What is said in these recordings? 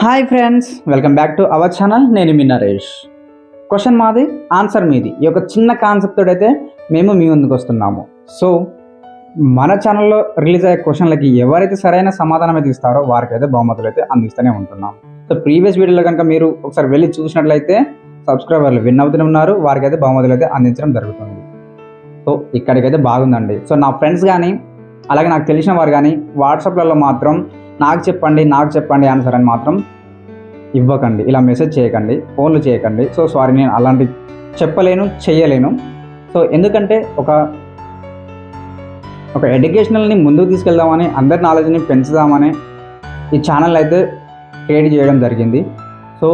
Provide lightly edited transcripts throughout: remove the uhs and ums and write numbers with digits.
Hi friends, welcome back to our channel. నేను మీ Naresh. Question మాది, answer మీది. ఈ యొక్క చిన్న కాన్సెప్ట్ తోడైతే మేము మీ ముందుకు వస్తున్నాము. సో మన ఛానల్లో రిలీజ్ అయ్యే క్వశ్చన్లకి ఎవరైతే సరైన సమాధానం అయితే ఇస్తారో వారికైతే బహుమతులు అయితే అందిస్తూనే ఉంటున్నాం. సో ప్రీవియస్ వీడియోలో కనుక మీరు ఒకసారి వెళ్ళి చూసినట్లయితే సబ్స్క్రైబర్లు విన్ అవుతూనే ఉన్నారు, వారికైతే బహుమతులు అయితే అందించడం జరుగుతుంది. సో ఇక్కడికైతే బాగుందండి. సో నా ఫ్రెండ్స్ కానీ అలాగే నాకు తెలిసిన వారు కానీ వాట్సాప్లలో మాత్రం నాకు చెప్పండి ఆన్సర్ అని మాత్రం ఇవ్వకండి, ఇలా మెసేజ్ చేయకండి, ఫోన్లు చేయకండి. సో సారీ, నేను అలాంటి చెప్పలేను, చేయలేను. సో ఎందుకంటే ఒక ఎడ్యుకేషనల్ని ముందుకు తీసుకెళ్దామని, అందరి నాలెడ్జ్ని పెంచుదామని ఈ ఛానల్ అయితే క్రియేట్ చేయడం జరిగింది. సో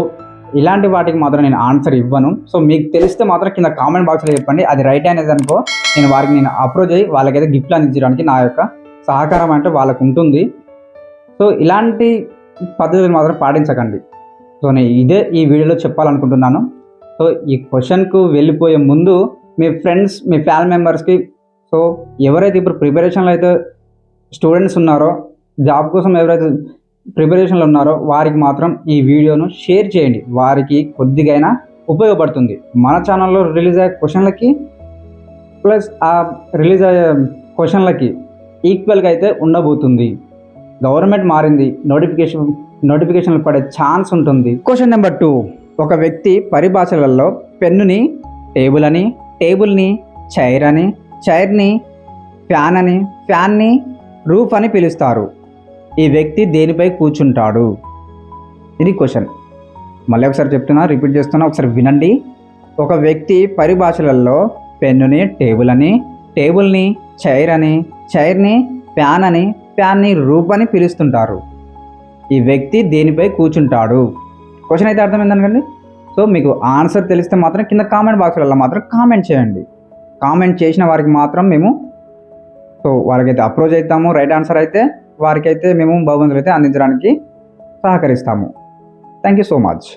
ఇలాంటి వాటికి మాత్రం నేను ఆన్సర్ ఇవ్వను. సో మీకు తెలిస్తే మాత్రం కింద కామెంట్ బాక్స్లో చెప్పండి, అది రైట్ అనేది అనుకో, నేను అప్రోచ్ అయ్యి వాళ్ళకైతే గిఫ్ట్లు అందించడానికి నా యొక్క సహకారం అంటే వాళ్ళకు ఉంటుంది. సో ఇలాంటి పద్ధతులు మాత్రం పాటించకండి. సో నేను ఈ వీడియోలో చెప్పాలనుకుంటున్నాను. సో ఈ క్వశ్చన్కు వెళ్ళిపోయే ముందు మీ ఫ్రెండ్స్, మీ ఫ్యామిలీ మెంబర్స్కి, సో ఎవరైతే ఇప్పుడు ప్రిపరేషన్లో అయితే స్టూడెంట్స్ ఉన్నారో, జాబ్ కోసం ఎవరైతే ప్రిపరేషన్లో ఉన్నారో వారికి మాత్రం ఈ వీడియోను షేర్ చేయండి. వారికి కొద్దిగైనా ఉపయోగపడుతుంది. మన ఛానల్లో రిలీజ్ అయ్యే క్వశ్చన్లకి ప్లస్ ఆ రిలీజ్ అయ్యే క్వశ్చన్లకి ఈక్వల్గా అయితే ఉండబోతుంది. గవర్నమెంట్ మారింది, నోటిఫికేషన్లు పడే ఛాన్స్ ఉంటుంది. Question number 2. ఒక వ్యక్తి పరిభాషలలో పెన్నుని టేబుల్ అని, టేబుల్ని చైర్ అని, చైర్ని ఫ్యాన్ అని, ఫ్యాన్ని రూఫ్ అని పిలుస్తారు. ఈ వ్యక్తి దేనిపై కూర్చుంటాడు? ఇది క్వశ్చన్. మళ్ళీ ఒకసారి చెప్తున్నా, రిపీట్ చేస్తున్నా, ఒకసారి వినండి. ఒక వ్యక్తి పరిభాషలలో పెన్నుని టేబుల్ అని, టేబుల్ని చైర్ అని, చైర్ని ఫ్యాన్ అని, ఫ్యాన్ని రూఫ్ అని పిలుస్తుంటారు. ఈ వ్యక్తి దేనిపై కూర్చుంటాడు? క్వశ్చన్ అయితే అర్థమైందనుకోండి. సో మీకు ఆన్సర్ తెలిస్తే మాత్రం కింద కామెంట్ బాక్స్లలో మాత్రం కామెంట్ చేయండి. కామెంట్ చేసిన వారికి మాత్రం మేము వారికైతే అప్రోచ్ అవుతాము. రైట్ ఆన్సర్ అయితే వారికైతే మేము బహుమతులు అయితే అందించడానికి సహకరిస్తాము. Thank you so much.